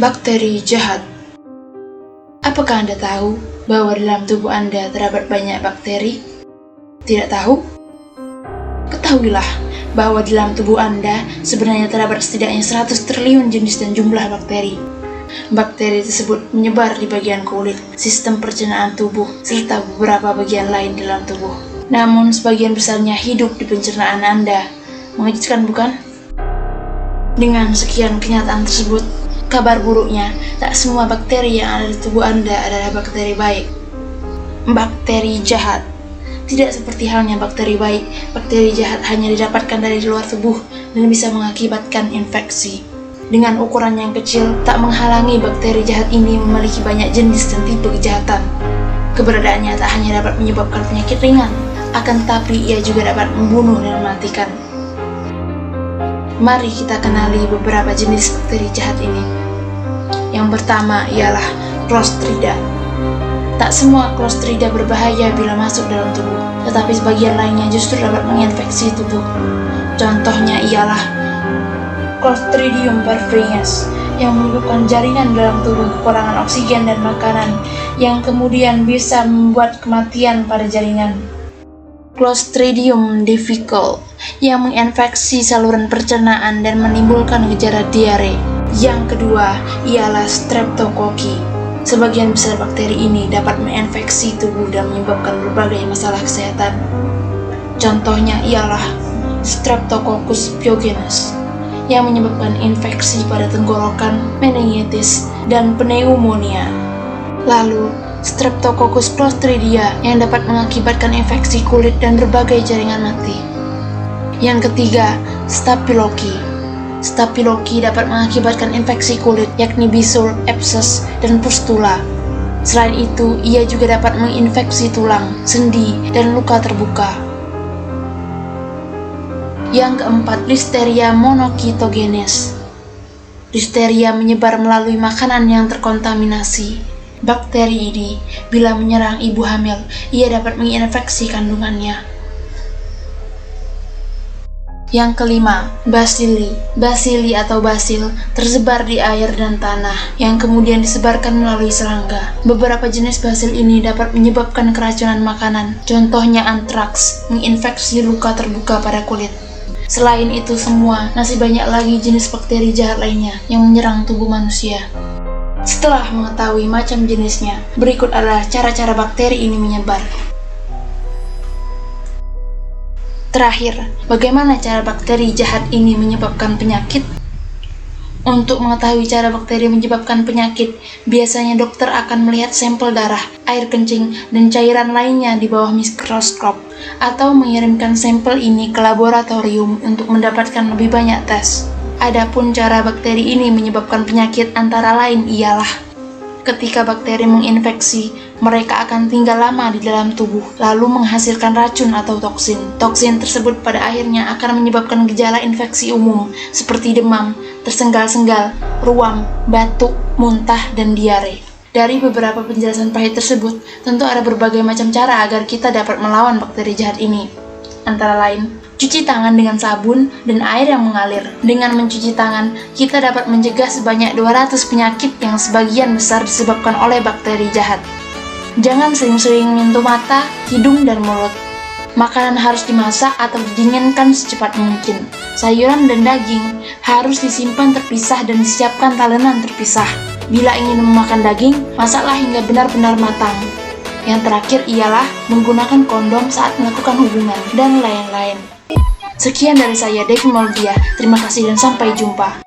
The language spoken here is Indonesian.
Bakteri jahat. Apakah Anda tahu bahwa dalam tubuh Anda terdapat banyak bakteri? Tidak tahu? Ketahuilah bahwa dalam tubuh Anda sebenarnya terdapat setidaknya 100 triliun jenis dan jumlah bakteri. Bakteri tersebut menyebar di bagian kulit, sistem pencernaan tubuh, serta beberapa bagian lain dalam tubuh. Namun sebagian besarnya hidup di pencernaan Anda. Mengejutkan bukan? Dengan sekian kenyataan tersebut, kabar buruknya, tak semua bakteri yang ada di tubuh Anda adalah bakteri baik. Bakteri jahat. Tidak seperti halnya bakteri baik, bakteri jahat hanya didapatkan dari luar tubuh dan bisa mengakibatkan infeksi. Dengan ukuran yang kecil, tak menghalangi bakteri jahat ini memiliki banyak jenis dan tipe kejahatan. Keberadaannya tak hanya dapat menyebabkan penyakit ringan, akan tetapi ia juga dapat membunuh dan mematikan. Mari kita kenali beberapa jenis bakteri jahat ini. Yang pertama ialah Clostridia. Tak semua Clostridia berbahaya bila masuk dalam tubuh, tetapi sebagian lainnya justru dapat menginfeksi tubuh. Contohnya ialah Clostridium perfringens yang menyebabkan jaringan dalam tubuh kekurangan oksigen dan makanan, yang kemudian bisa membuat kematian pada jaringan. Clostridium difficile yang menginfeksi saluran pencernaan dan menimbulkan gejala diare. Yang kedua ialah Streptococcus. Sebagian besar bakteri ini dapat menginfeksi tubuh dan menyebabkan berbagai masalah kesehatan. Contohnya ialah Streptococcus pyogenes yang menyebabkan infeksi pada tenggorokan, meningitis, dan pneumonia. Lalu, Streptococcus clostridia yang dapat mengakibatkan infeksi kulit dan berbagai jaringan mati. Yang ketiga, Staphylococcus. Staphylococcus dapat mengakibatkan infeksi kulit, yakni bisul, absces, dan pustula. Selain itu, ia juga dapat menginfeksi tulang, sendi, dan luka terbuka. Yang keempat, Listeria monocytogenes. Listeria menyebar melalui makanan yang terkontaminasi. Bakteri ini, bila menyerang ibu hamil, ia dapat menginfeksi kandungannya. Yang kelima, Bacilli. Bacilli atau basil tersebar di air dan tanah, yang kemudian disebarkan melalui serangga. Beberapa jenis basil ini dapat menyebabkan keracunan makanan, contohnya antraks, menginfeksi luka terbuka pada kulit. Selain itu semua, masih banyak lagi jenis bakteri jahat lainnya yang menyerang tubuh manusia. Setelah mengetahui macam jenisnya, berikut adalah cara-cara bakteri ini menyebar. Terakhir, bagaimana cara bakteri jahat ini menyebabkan penyakit? Untuk mengetahui cara bakteri menyebabkan penyakit, biasanya dokter akan melihat sampel darah, air kencing, dan cairan lainnya di bawah mikroskop, atau mengirimkan sampel ini ke laboratorium untuk mendapatkan lebih banyak tes. Adapun cara bakteri ini menyebabkan penyakit antara lain ialah ketika bakteri menginfeksi, mereka akan tinggal lama di dalam tubuh, lalu menghasilkan racun atau toksin. Toksin tersebut pada akhirnya akan menyebabkan gejala infeksi umum, seperti demam, tersenggal-senggal, ruam, batuk, muntah, dan diare. Dari beberapa penjelasan pahit tersebut, tentu ada berbagai macam cara agar kita dapat melawan bakteri jahat ini. Antara lain, cuci tangan dengan sabun dan air yang mengalir. Dengan mencuci tangan, kita dapat mencegah sebanyak 200 penyakit yang sebagian besar disebabkan oleh bakteri jahat. Jangan sering-sering menyentuh mata, hidung, dan mulut. Makanan harus dimasak atau didinginkan secepat mungkin. Sayuran dan daging harus disimpan terpisah dan disiapkan talenan terpisah. Bila ingin memakan daging, masaklah hingga benar-benar matang. Yang terakhir ialah menggunakan kondom saat melakukan hubungan, dan lain-lain. Sekian dari saya, Devi Mauldia. Terima kasih dan sampai jumpa.